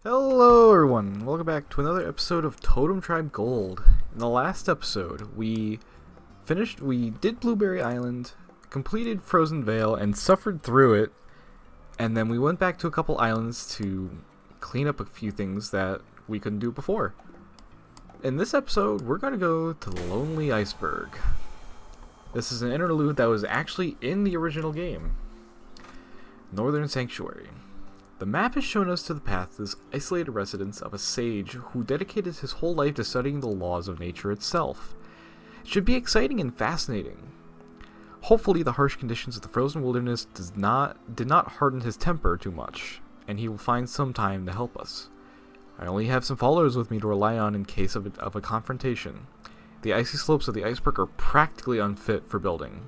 Hello everyone, welcome back to another episode of Totem Tribe Gold. In the last episode, we did Blueberry Island, completed Frozen Vale, and suffered through it, and then we went back to a couple islands to clean up a few things that we couldn't do before. In this episode, we're going to go to the Lonely Iceberg. This is an interlude that was actually in the original game. Northern Sanctuary. The map has shown us to the path to this isolated residence of a sage who dedicated his whole life to studying the laws of nature itself. It should be exciting and fascinating. Hopefully the harsh conditions of the frozen wilderness did not harden his temper too much, and he will find some time to help us. I only have some followers with me to rely on in case of a confrontation. The icy slopes of the iceberg are practically unfit for building.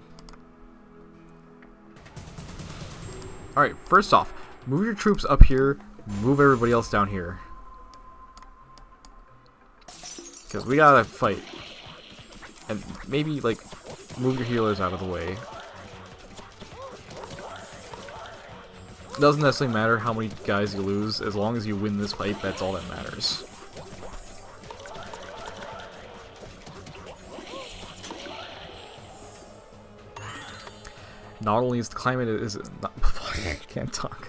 Alright, first off, move your troops up here, move everybody else down here. Because we gotta fight. And maybe, like, move your healers out of the way. It doesn't necessarily matter how many guys you lose, as long as you win this fight, that's all that matters. Not only is the climate can't talk.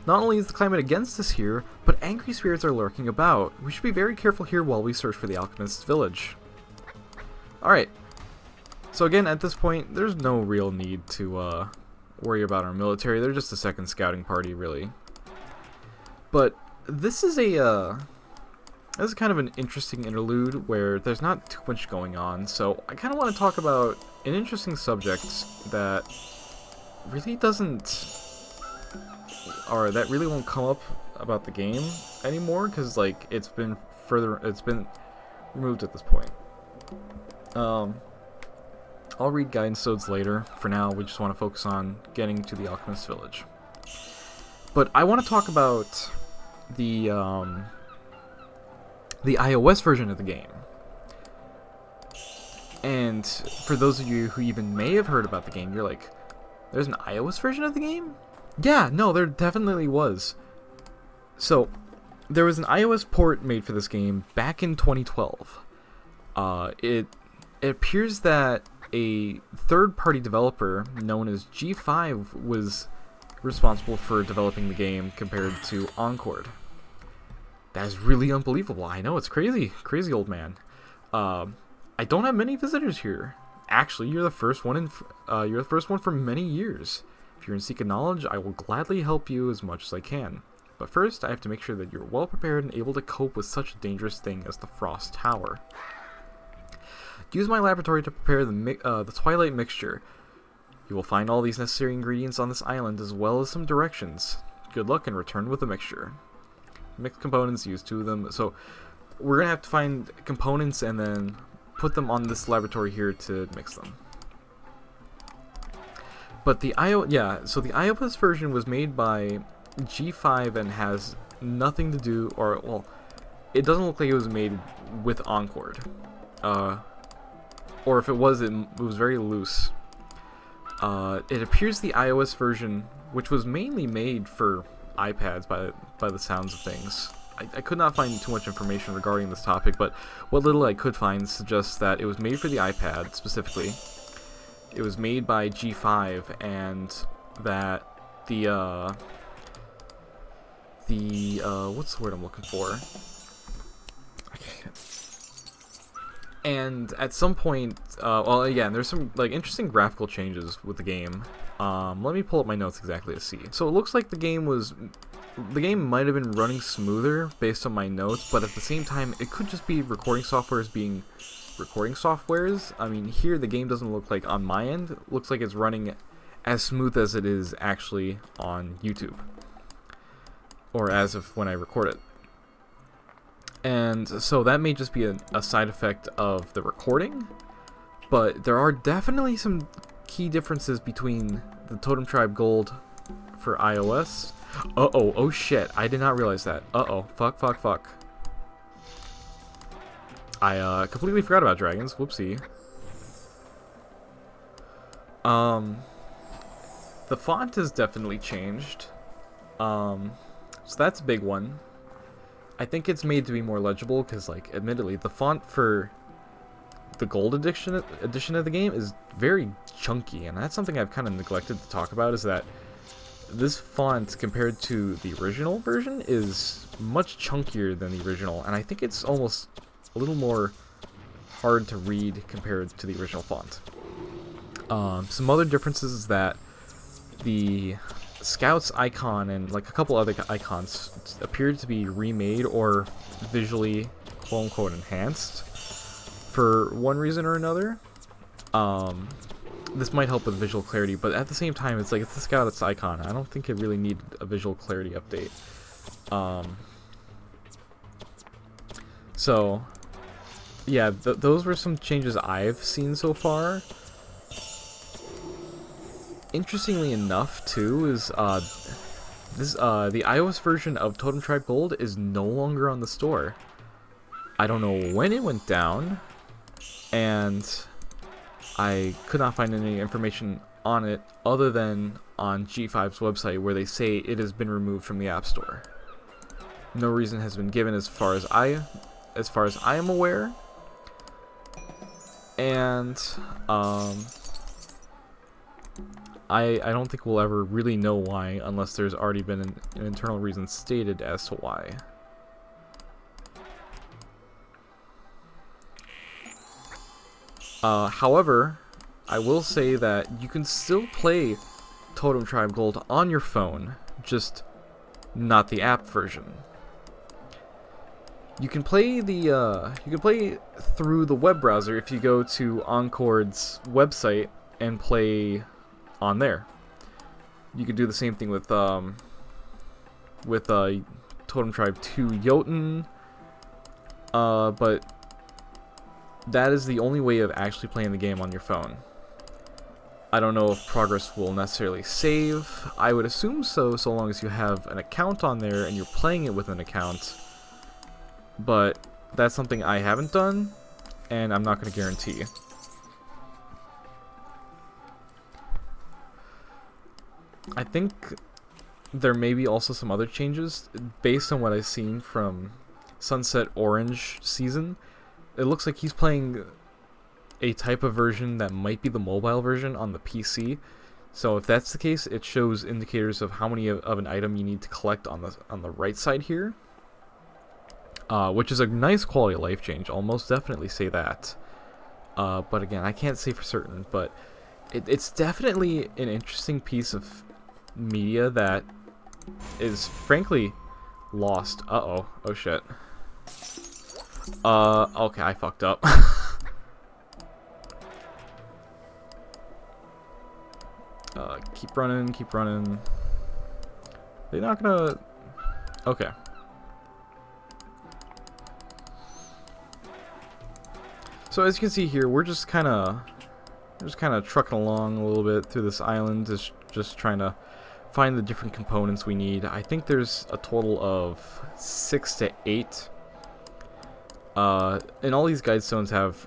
Not only is the climate against us here, but angry spirits are lurking about. We should be very careful here while we search for the alchemist's village. Alright. So again, at this point, there's no real need to worry about our military. They're just a second scouting party, really. But this is kind of an interesting interlude where there's not too much going on. So I kind of want to talk about an interesting subject that really that really won't come up about the game anymore, because like it's been removed at this point. I'll read guidance codes later. For now, we just want to focus on getting to the alchemist's village. But I want to talk about the iOS version of the game. And for those of you who even may have heard about the game, you're like, there's an iOS version of the game? Yeah, no, there definitely was. So, there was an iOS port made for this game back in 2012. It appears that a third-party developer known as G5 was responsible for developing the game compared to Encord. That is really unbelievable. I know, it's crazy. Crazy old man. I don't have many visitors here. Actually, you're the first one for many years. If you're in seek of knowledge, I will gladly help you as much as I can. But first, I have to make sure that you're well prepared and able to cope with such a dangerous thing as the Frost Tower. Use my laboratory to prepare the Twilight Mixture. You will find all these necessary ingredients on this island, as well as some directions. Good luck and return with the mixture. Mixed components, use 2 of them. So, we're going to have to find components and then put them on this laboratory here to mix them. But the iOS version was made by G5 and has nothing to do, well, it doesn't look like it was made with Encord. Or if it was, it was very loose. It appears the iOS version, which was mainly made for iPads by the sounds of things. I could not find too much information regarding this topic, but what little I could find suggests that it was made for the iPad specifically. It was made by G5, and that what's the word I'm looking for? And at some point, well, again, there's some like interesting graphical changes with the game. Let me pull up my notes exactly to see. So it looks like the game might have been running smoother based on my notes, but at the same time, it could just be recording softwares being recording softwares. I mean, here the game doesn't look like on my end. It looks like it's running as smooth as it is actually on YouTube, or as of when I record it. And so that may just be a side effect of the recording, but there are definitely some key differences between the Totem Tribe Gold for iOS. Oh shit, I did not realize that. Fuck. I completely forgot about dragons, whoopsie. The font has definitely changed. So that's a big one. I think it's made to be more legible because, like, admittedly, the font for the gold edition of the game is very chunky, and that's something I've kind of neglected to talk about, is that this font compared to the original version is much chunkier than the original, and I think it's almost a little more hard to read compared to the original font. Some other differences is that the Scouts icon and like a couple other icons appeared to be remade or visually quote-unquote enhanced for one reason or another. This might help with visual clarity, but at the same time, it's like, it's the Scouts icon. I don't think it really needed a visual clarity update. So, yeah, those were some changes I've seen so far. Interestingly enough, too, is the iOS version of Totem Tribe Gold is no longer on the store. I don't know when it went down, and I could not find any information on it other than on G5's website, where they say it has been removed from the App Store. No reason has been given as far as I am aware, and I don't think we'll ever really know why unless there's already been an internal reason stated as to why. However, I will say that you can still play Totem Tribe Gold on your phone, just not the app version. You can play through the web browser if you go to Encord's website and play on there. You could do the same thing with Totem Tribe 2 Jotun, but that is the only way of actually playing the game on your phone. I don't know if progress will necessarily save. I would assume so long as you have an account on there and you're playing it with an account, but that's something I haven't done, and I'm not going to guarantee. I think there may be also some other changes based on what I've seen from Sunset Orange season. It looks like he's playing a type of version that might be the mobile version on the PC. So if that's the case, it shows indicators of how many of an item you need to collect on the right side here, which is a nice quality of life change. I'll most definitely say that. But again, I can't say for certain, but it's definitely an interesting piece of media that is frankly lost. Oh shit. Okay, I fucked up. Keep running. They're not gonna... Okay. So as you can see here, we're just kind of trucking along a little bit through this island, just trying to find the different components we need. I think there's a total of 6 to 8. And all these guide stones have...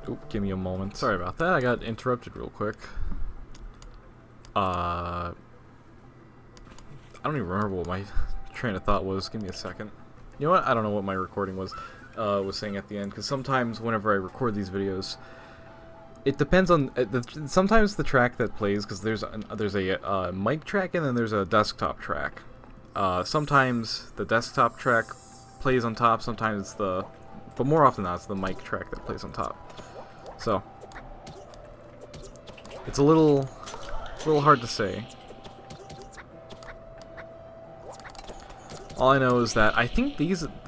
Oop, give me a moment. Sorry about that, I got interrupted real quick. I don't even remember what my train of thought was. Give me a second. You know what? I don't know what my recording was saying at the end, because sometimes whenever I record these videos, it depends on sometimes the track that plays, because there's a mic track and then there's a desktop track. Sometimes the desktop track plays on top, sometimes but more often than not, it's the mic track that plays on top. So it's a little hard to say. All I know is that I think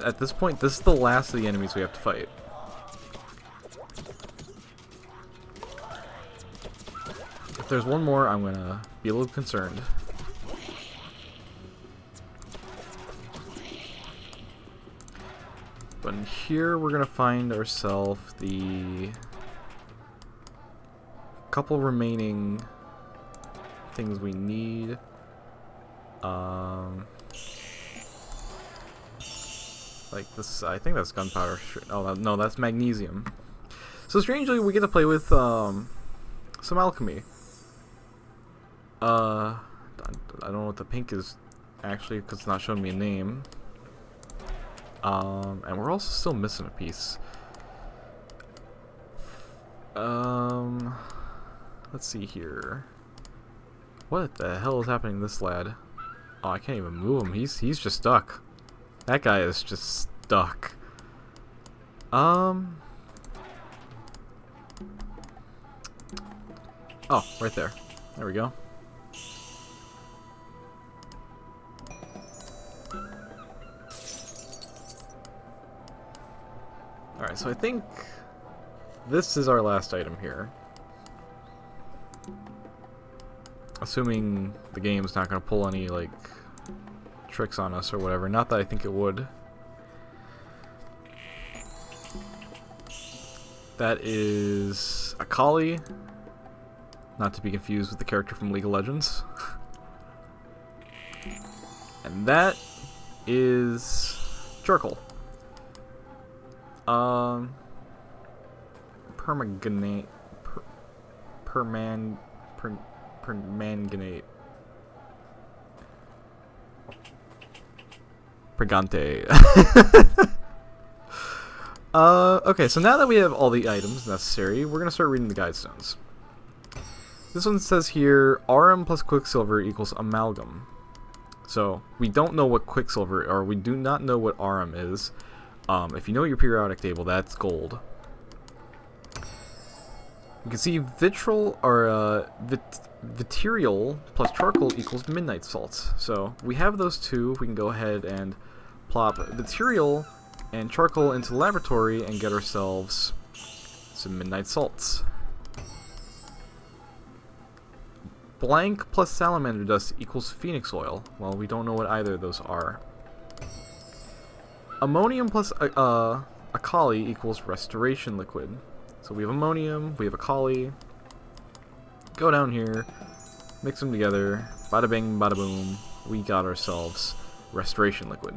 at this point, this is the last of the enemies we have to fight. If there's one more, I'm gonna be a little concerned. But in here, we're gonna find ourselves the couple remaining things we need. Like this, I think that's gunpowder. Oh no, that's magnesium. So strangely, we get to play with some alchemy. I don't know what the pink is actually, because it's not showing me a name. And we're also still missing a piece. Let's see here. What the hell is happening to this lad? Oh, I can't even move him. He's just stuck. That guy is just stuck. Oh, right there. There we go. Alright, so I think this is our last item here. Assuming the game's not going to pull any, like, tricks on us or whatever. Not that I think it would. That is a collie. Not to be confused with the character from League of Legends. And that is charcoal. Permanganate. Permanganate. Pregante. Okay, so now that we have all the items necessary, we're gonna start reading the guide stones. This one says here, Aurum plus Quicksilver equals Amalgam. So, we don't know what Quicksilver, or we do not know what Aurum is. If you know your periodic table, that's gold. You can see vitriol, or vitriol plus charcoal equals midnight salts. So, we have those two. We can go ahead and plop vitriol and charcoal into the laboratory and get ourselves some midnight salts. Blank plus salamander dust equals phoenix oil. Well, we don't know what either of those are. Ammonium plus alkali equals restoration liquid. So we have ammonium, we have alkali. Go down here, mix them together, bada bing, bada boom. We got ourselves restoration liquid.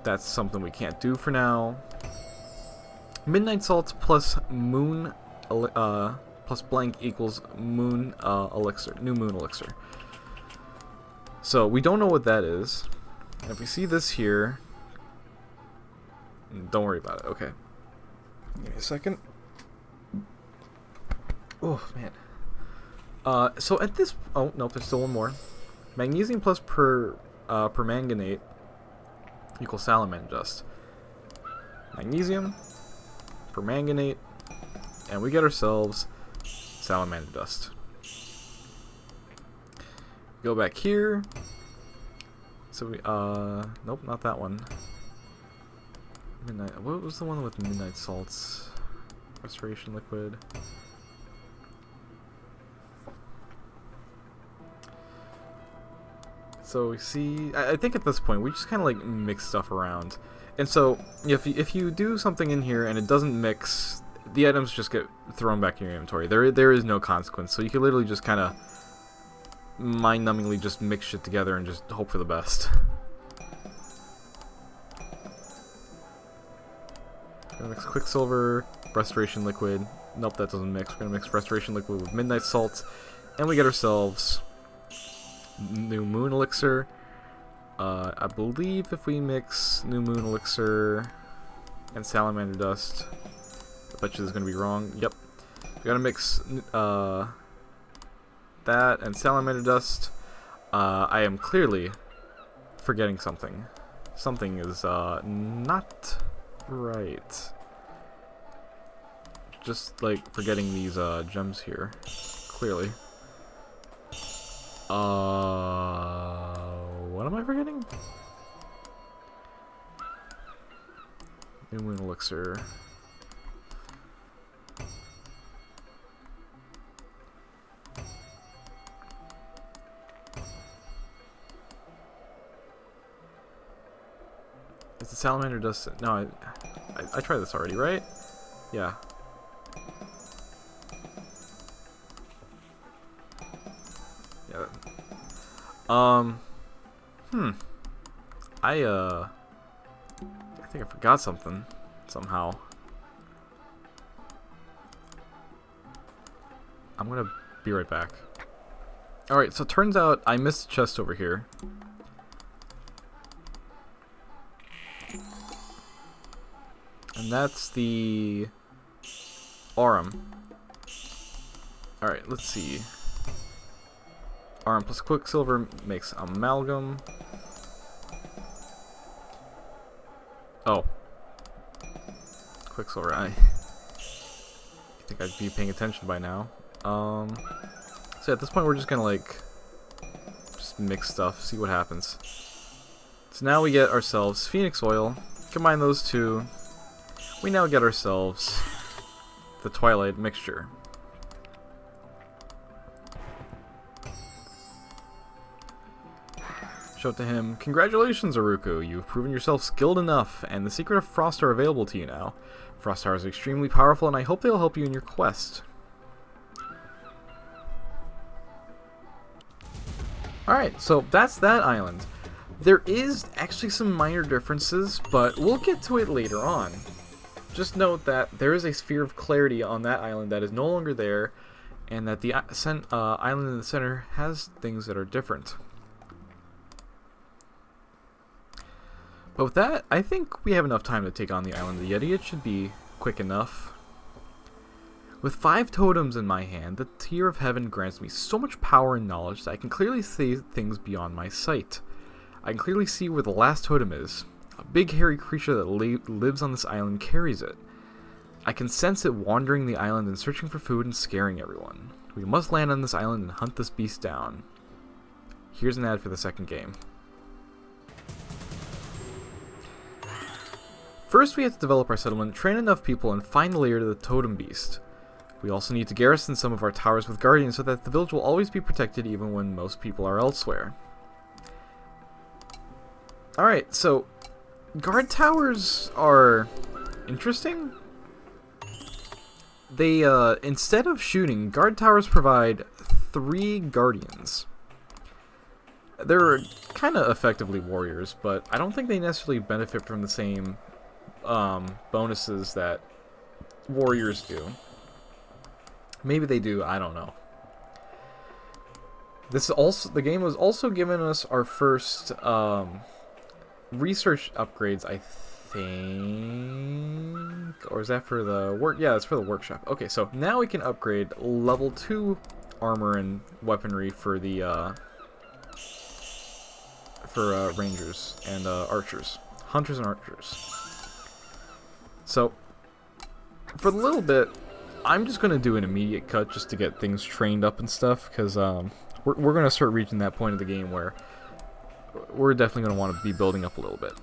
That's something we can't do for now. Midnight salts plus moon plus blank equals moon elixir, new moon elixir. So we don't know what that is. And if we see this here, don't worry about it. Okay, give me a second. Oh man. So at this, oh nope, there's still one more. Magnesium plus permanganate equals salamander dust. Magnesium, permanganate, and we get ourselves salamander dust. Go back here. So we, nope, not that one. Midnight, what was the one with midnight salts? Restoration liquid. So we see, I think at this point we just kind of like mix stuff around. And so if you do something in here and it doesn't mix, the items just get thrown back in your inventory. There is no consequence. So you can literally just kind of mind-numbingly just mix shit together and just hope for the best. Gonna mix Quicksilver, Restoration Liquid. Nope, that doesn't mix. We're gonna mix Restoration Liquid with Midnight Salt, and we get ourselves New Moon Elixir. I believe if we mix New Moon Elixir and Salamander Dust, I bet you this is gonna be wrong. Yep, we gotta mix that and Salamander Dust. I am clearly forgetting something. Something is not right. Just like forgetting these gems here. Clearly. What am I forgetting? New Moon Elixir. Is the salamander dust? No, I tried this already, right? Yeah. Yeah. I think I forgot something somehow. I'm gonna be right back. Alright, so it turns out I missed a chest over here. And that's the Aurum. Alright, let's see. Aurum plus Quicksilver makes Amalgam. Oh. Quicksilver, I think I'd be paying attention by now. So at this point we're just gonna like just mix stuff, see what happens. So now we get ourselves Phoenix Oil. Combine those two. We now get ourselves the Twilight Mixture. Show it to him. Congratulations, Aruku. You've proven yourself skilled enough, and the secret of Frost are available to you now. Frost Towers are extremely powerful, and I hope they'll help you in your quest. Alright, so that's that island. There is actually some minor differences, but we'll get to it later on. Just note that there is a sphere of clarity on that island that is no longer there, and that the island in the center has things that are different. But with that, I think we have enough time to take on the island of the Yeti. It should be quick enough. With 5 totems in my hand, the Tier of Heaven grants me so much power and knowledge that I can clearly see things beyond my sight. I can clearly see where the last totem is. A big hairy creature that lives on this island carries it. I can sense it wandering the island and searching for food and scaring everyone. We must land on this island and hunt this beast down. Here's an ad for the second game. First, we have to develop our settlement, train enough people, and find the lair to the totem beast. We also need to garrison some of our towers with guardians so that the village will always be protected even when most people are elsewhere. Alright, so guard towers are interesting. They, instead of shooting, guard towers provide 3 guardians. They're kind of effectively warriors, but I don't think they necessarily benefit from the same bonuses that warriors do. Maybe they do, I don't know. The game was also giving us our first research upgrades, I think, or is that for the work? Yeah, it's for the workshop. Okay, so now we can upgrade level 2 armor and weaponry for the rangers and archers, hunters and archers. So for a little bit, I'm just gonna do an immediate cut just to get things trained up and stuff, because we're gonna start reaching that point of the game where we're definitely going to want to be building up a little bit.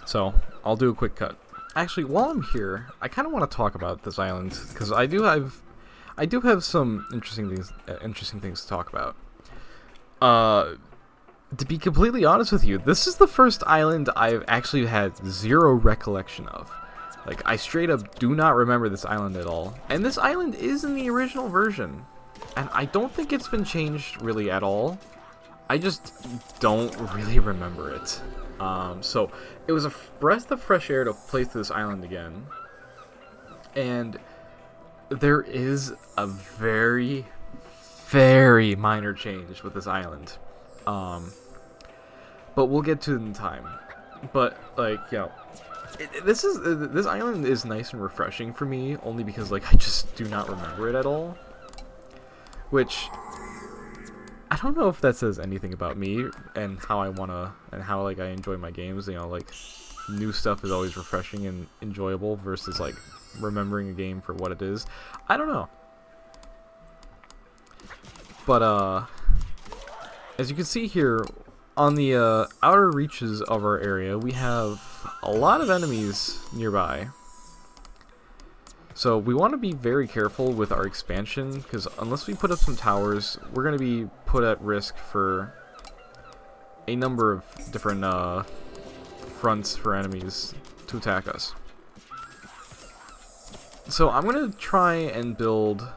So, I'll do a quick cut. Actually, while I'm here, I kind of want to talk about this island, because I do have some interesting things to talk about. To be completely honest with you, this is the first island I've actually had 0 recollection of. Like, I straight up do not remember this island at all. And this island is in the original version, and I don't think it's been changed really at all. I just don't really remember it. So it was a breath of fresh air to play through this island again. And there is a very, very minor change with this island. But we'll get to it in time. But, like, you know, this island is nice and refreshing for me, only because, like, I just do not remember it at all. Which, I don't know if that says anything about me and how I wanna, and how, like, I enjoy my games. You know, like, new stuff is always refreshing and enjoyable versus, like, remembering a game for what it is. I don't know. But, as you can see here, on the outer reaches of our area, we have a lot of enemies nearby. So we want to be very careful with our expansion, because unless we put up some towers, we're going to be put at risk for a number of different fronts for enemies to attack us. So I'm going to try and build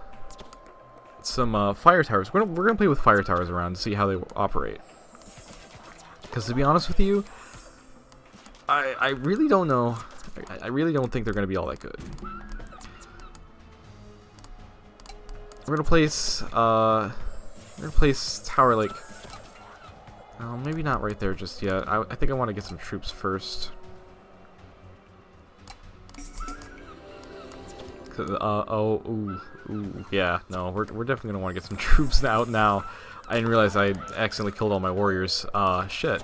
some fire towers. We're gonna play with fire towers around to see how they operate. Because to be honest with you, I really don't know. I really don't think they're gonna be all that good. We're gonna place tower, like, maybe not right there just yet. I think I want to get some troops first. Yeah, no, we're definitely gonna want to get some troops out now. I didn't realize I accidentally killed all my warriors. Shit.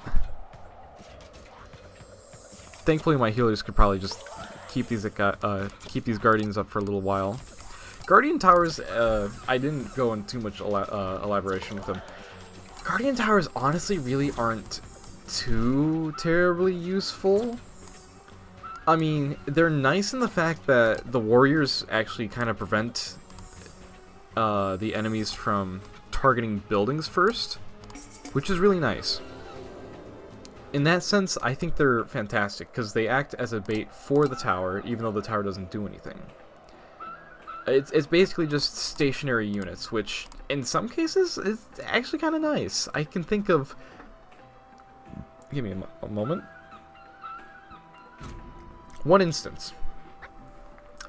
Thankfully, my healers could probably just keep these guardians up for a little while. Guardian towers, I didn't go into too much elaboration with them. Guardian towers honestly really aren't too terribly useful. I mean, they're nice in the fact that the warriors actually kind of prevent the enemies from targeting buildings first, which is really nice. In that sense, I think they're fantastic, because they act as a bait for the tower, even though the tower doesn't do anything. It's basically just stationary units, which, in some cases, is actually kind of nice. I can think of... Give me a moment. One instance.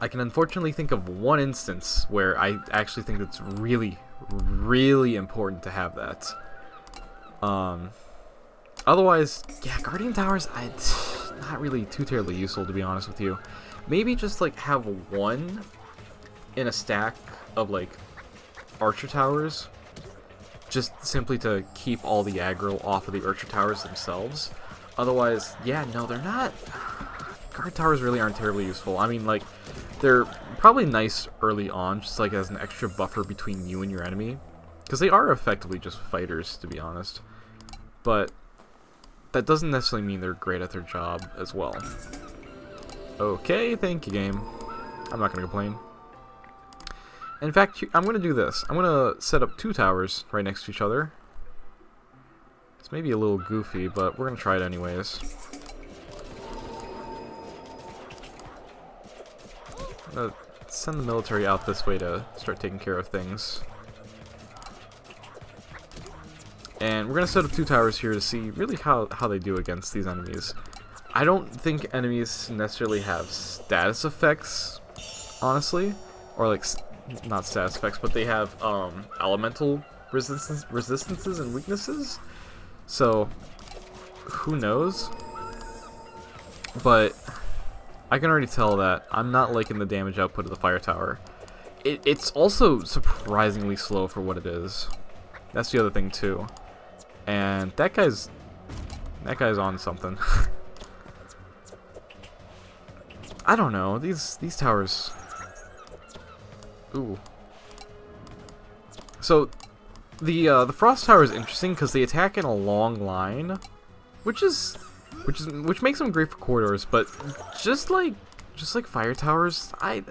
I can unfortunately think of one instance where I actually think it's really, really important to have that. Otherwise, yeah, Guardian Towers, not really too terribly useful, to be honest with you. Maybe just, like, have one in a stack of, like, Archer Towers, just simply to keep all the aggro off of the Archer Towers themselves. Otherwise, yeah, no, they're not... Guard Towers really aren't terribly useful. I mean, like, they're probably nice early on, just, like, as an extra buffer between you and your enemy. Because they are effectively just fighters, to be honest. But that doesn't necessarily mean they're great at their job as well. Okay, thank you, game. I'm not going to complain. In fact, I'm going to do this. I'm going to set up 2 towers right next to each other. It's maybe a little goofy, but we're going to try it anyways. I'm going to send the military out this way to start taking care of things. And we're going to set up 2 towers here to see really how they do against these enemies. I don't think enemies necessarily have status effects, honestly. Or, like, not status effects, but they have elemental resistances and weaknesses. So, who knows? But I can already tell that I'm not liking the damage output of the fire tower. It's also surprisingly slow for what it is. That's the other thing too. And that guy's on something. I don't know. These towers. Ooh. So the frost tower is interesting because they attack in a long line, which makes them great for corridors. But just like fire towers, I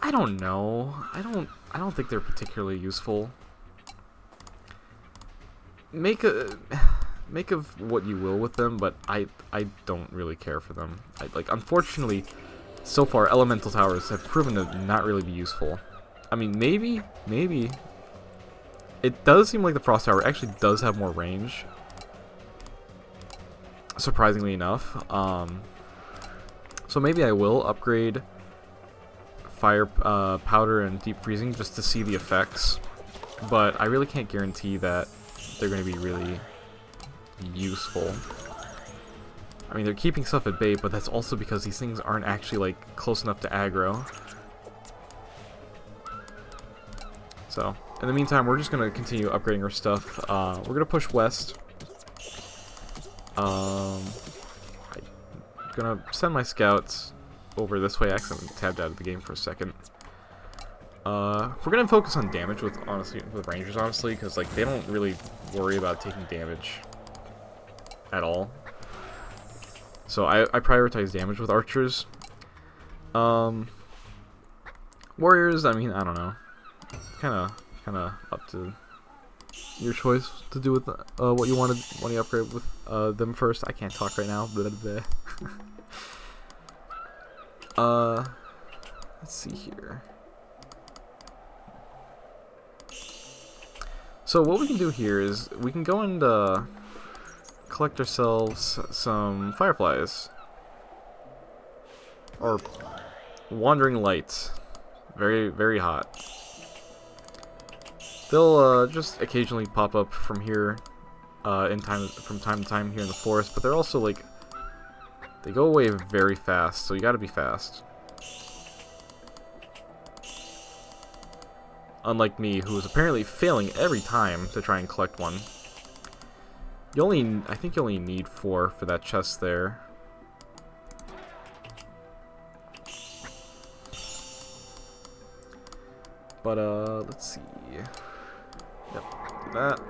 don't know. I don't think they're particularly useful. Make of what you will with them, but I don't really care for them. Unfortunately, so far elemental towers have proven to not really be useful. I mean, maybe it does seem like the frost tower actually does have more range, surprisingly enough. So maybe I will upgrade fire powder and deep freezing just to see the effects, but I really can't guarantee that they're going to be really useful. I mean, they're keeping stuff at bay, but that's also because these things aren't actually, like, close enough to aggro. So, in the meantime, we're just going to continue upgrading our stuff. We're going to push west. I'm going to send my scouts over this way. I accidentally tabbed out of the game for a second. We're gonna focus on damage with rangers, honestly, because like they don't really worry about taking damage at all. So I prioritize damage with archers. Warriors, I mean, I don't know, kind of up to your choice to do with what you wanted when you upgrade with them first. I can't talk right now. Blah, blah, blah. Let's see here. So what we can do here is we can go and collect ourselves some fireflies. Or wandering lights. Very, very hot. They'll just occasionally pop up from here from time to time here in the forest, but they're also like, they go away very fast, so you gotta be fast. unlike me, who is apparently failing every time to try and collect one. I think you only need 4 for that chest there. But, let's see. Yep, do that.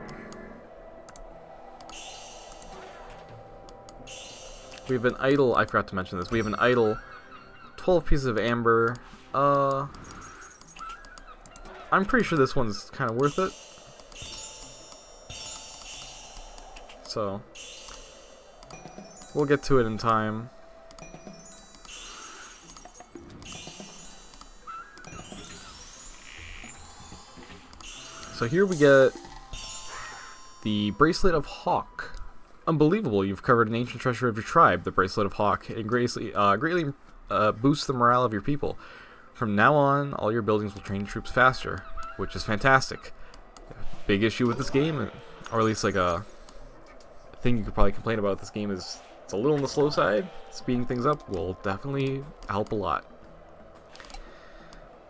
We have an idle, I forgot to mention this, we have an idle 12 pieces of amber. I'm pretty sure this one's kind of worth it. So, we'll get to it in time. So here we get the Bracelet of Hawk. Unbelievable, you've covered an ancient treasure of your tribe, the Bracelet of Hawk. It greatly boosts the morale of your people. From now on, all your buildings will train troops faster, which is fantastic. Big issue with this game, or at least like a thing you could probably complain about this game is it's a little on the slow side. Speeding things up will definitely help a lot.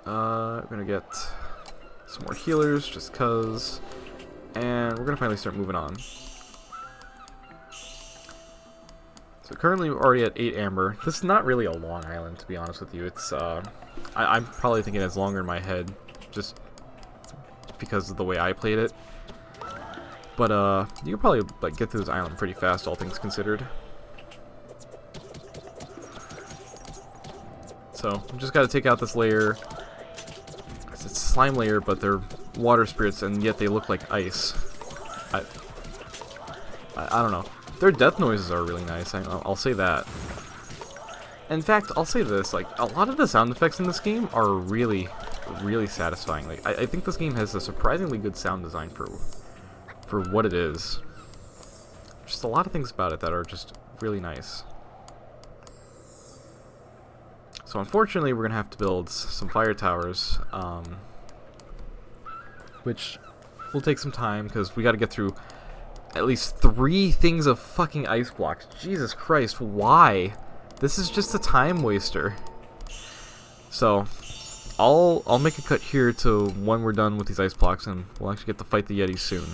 We're gonna get some more healers just cause, and we're gonna finally start moving on. So currently we're already at 8 amber. This is not really a long island, to be honest with you. It's I'm probably thinking it's longer in my head just because of the way I played it. But you can probably like get through this island pretty fast, all things considered. So we just got to take out this layer. It's a slime layer, but they're water spirits, and yet they look like ice. I don't know. Their death noises are really nice. I'll say that. In fact, I'll say this: like a lot of the sound effects in this game are really, really satisfying. Like I think this game has a surprisingly good sound design for what it is. Just a lot of things about it that are just really nice. So unfortunately, we're gonna have to build some fire towers, which will take some time because we got to get through at least 3 things of fucking ice blocks. Jesus Christ, why? This is just a time waster. So I'll make a cut here to when we're done with these ice blocks, and we'll actually get to fight the Yetis soon.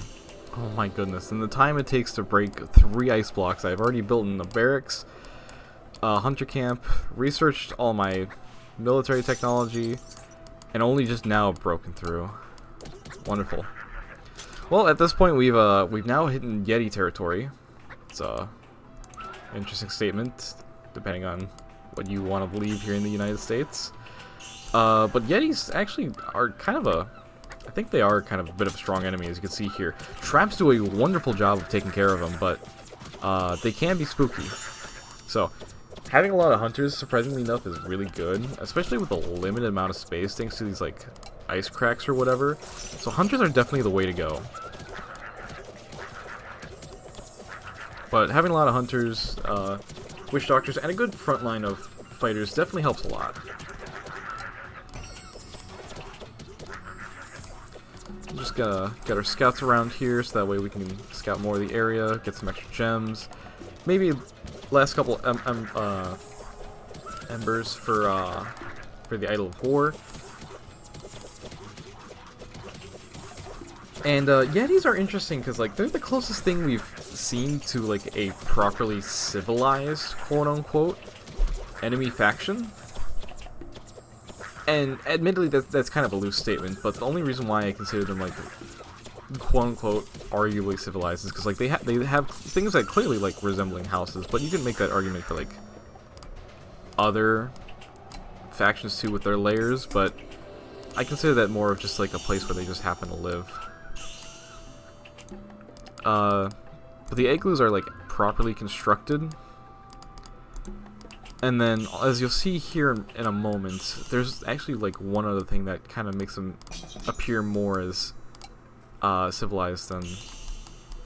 Oh my goodness, and the time it takes to break 3 ice blocks. I've already built in the barracks, hunter camp, researched all my military technology, and only just now broken through. Wonderful. Well, at this point we've now hit Yeti territory. It's a interesting statement, depending on what you want to believe here in the United States. But Yetis actually are kind of I think they are kind of a bit of a strong enemy, as you can see here. Traps do a wonderful job of taking care of them, but they can be spooky. So, having a lot of hunters, surprisingly enough, is really good, especially with a limited amount of space, thanks to these, like, ice cracks or whatever. So hunters are definitely the way to go. But having a lot of hunters, witch doctors, and a good front line of fighters definitely helps a lot. Just gotta get our scouts around here so that way we can scout more of the area, get some extra gems. Maybe last couple embers for the Idol of War. And Yetis are interesting because like they're the closest thing we've seen to like a properly civilized, quote-unquote, enemy faction. And admittedly, that's kind of a loose statement, but the only reason why I consider them like quote-unquote arguably civilized is because like they have things that clearly like resembling houses, but you can make that argument for like other factions too with their layers, but I consider that more of just like a place where they just happen to live. But the igloos are like properly constructed. And then, as you'll see here in a moment, there's actually like one other thing that kind of makes them appear more as civilized than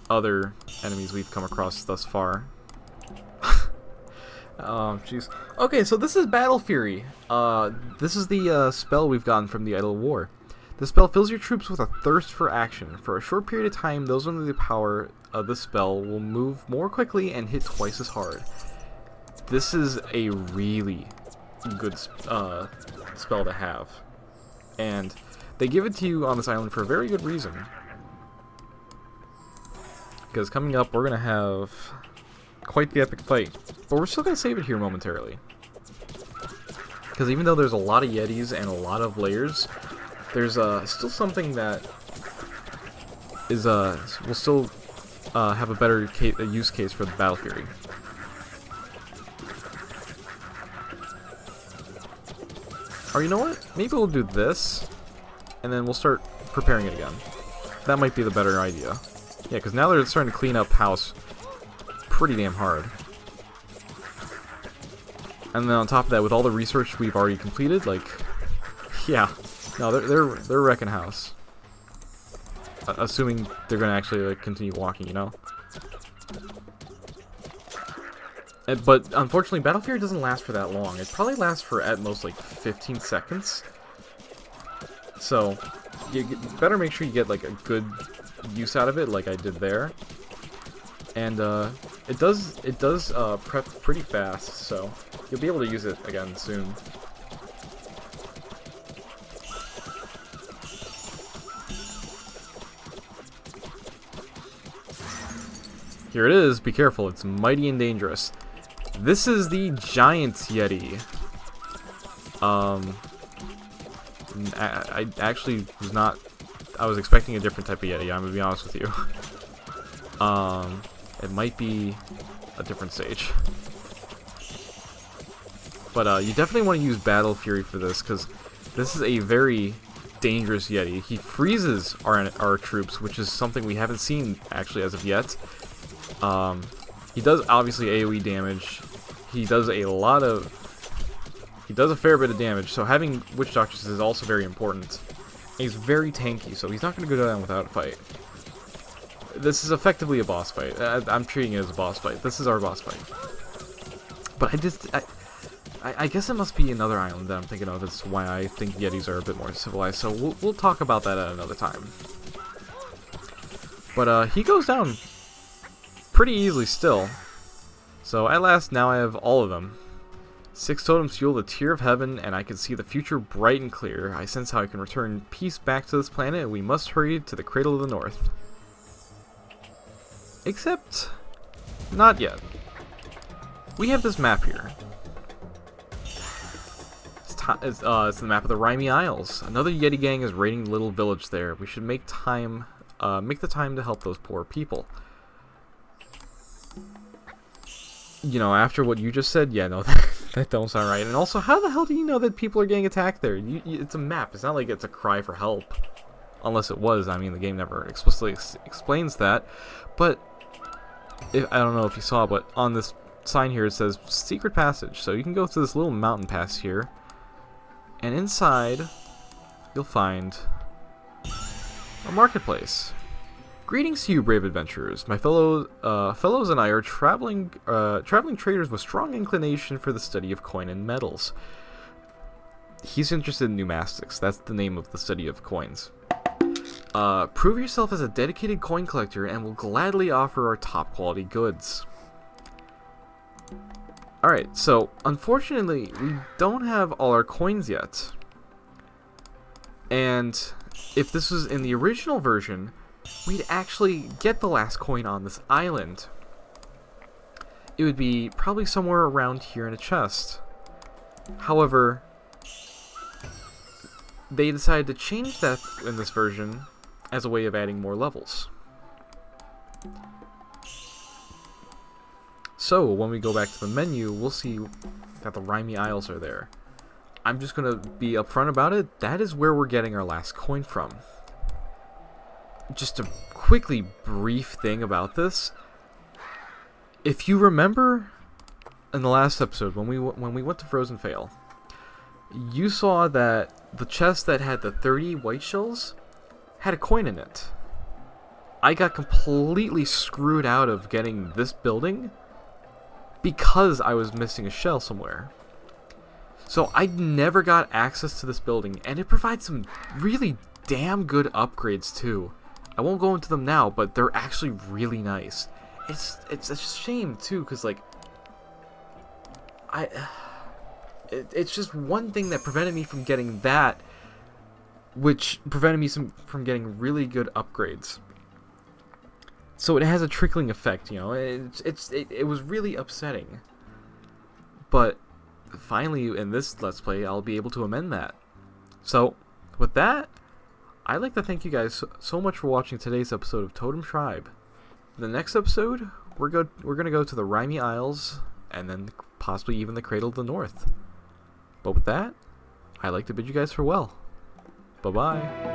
other enemies we've come across thus far. Oh, jeez. Okay, so this is Battle Fury. This is the spell we've gotten from the Idol of War. The spell fills your troops with a thirst for action. For a short period of time, those under the power of the spell will move more quickly and hit twice as hard. This is a really good spell to have. And They give it to you on this island for a very good reason. Because coming up, we're going to have quite the epic fight. But we're still going to save it here momentarily. Because even though there's a lot of Yetis and a lot of layers, there's still something that is will still have a better use case for the Battle Fury. Or you know what? Maybe we'll do this, and then we'll start preparing it again. That might be the better idea. Yeah, because now they're starting to clean up house pretty damn hard. And then on top of that, with all the research we've already completed, like, yeah, no, they're wrecking house. Assuming they're gonna actually like continue walking, you know. But unfortunately, Battle Fury doesn't last for that long. It probably lasts for at most like 15 seconds. So you better make sure you get like a good use out of it, like I did there. And it does prep pretty fast, so you'll be able to use it again soon. Here it is. Be careful. It's mighty and dangerous. This is the giant Yeti. I actually was not... I was expecting a different type of Yeti, I'm gonna be honest with you. It might be a different stage. But you definitely want to use Battle Fury for this, because this is a very dangerous Yeti. He freezes our troops, which is something we haven't seen, actually, as of yet. He does obviously AoE damage. He does a fair bit of damage, so having Witch Doctors is also very important. And he's very tanky, so he's not going to go down without a fight. This is effectively a boss fight. I'm treating it as a boss fight. This is our boss fight. But I guess it must be another island that I'm thinking of. That's why I think Yetis are a bit more civilized, so we'll talk about that at another time. But he goes down pretty easily still. So at last, now I have all of them. 6 totems fuel the tier of heaven, and I can see the future bright and clear. I sense how I can return peace back to this planet, and we must hurry to the cradle of the north. Except, not yet. We have this map here. It's the map of the Rimy Isles. Another Yeti gang is raiding the little village there. We should make the time to help those poor people. You know, after what you just said, yeah, no, that don't sound right. And also, how the hell do you know that people are getting attacked there? It's a map. It's not like it's a cry for help. Unless it was. I mean, the game never explicitly explains that. But, I don't know if you saw, but on this sign here it says Secret Passage. So you can go through this little mountain pass here. And inside, you'll find a marketplace. Greetings to you, brave adventurers. My fellows and I are traveling traders with strong inclination for the study of coin and metals. He's interested in numismatics. That's the name of the study of coins. Prove yourself as a dedicated coin collector and we'll gladly offer our top quality goods. Alright, so unfortunately, we don't have all our coins yet. And if this was in the original version, we'd actually get the last coin on this island. It would be probably somewhere around here in a chest. However, they decided to change that in this version as a way of adding more levels. So, when we go back to the menu, we'll see that the Rimy Isles are there. I'm just going to be upfront about it. That is where we're getting our last coin from. Just a quickly brief thing about this. If you remember in the last episode when we went to Frozen Fail, you saw that the chest that had the 30 white shells had a coin in it. I got completely screwed out of getting this building because I was missing a shell somewhere. So I never got access to this building, and it provides some really damn good upgrades too. I won't go into them now, but they're actually really nice. It's a shame too, because like it's just one thing that prevented me from getting that which prevented me from getting really good upgrades. So it has a trickling effect, you know. It was really upsetting. But finally, in this Let's Play, I'll be able to amend that. So, with that, I'd like to thank you guys so much for watching today's episode of Totem Tribe. The next episode, we're gonna go to the Rhymy Isles, and then possibly even the Cradle of the North. But with that, I'd like to bid you guys farewell. Bye-bye.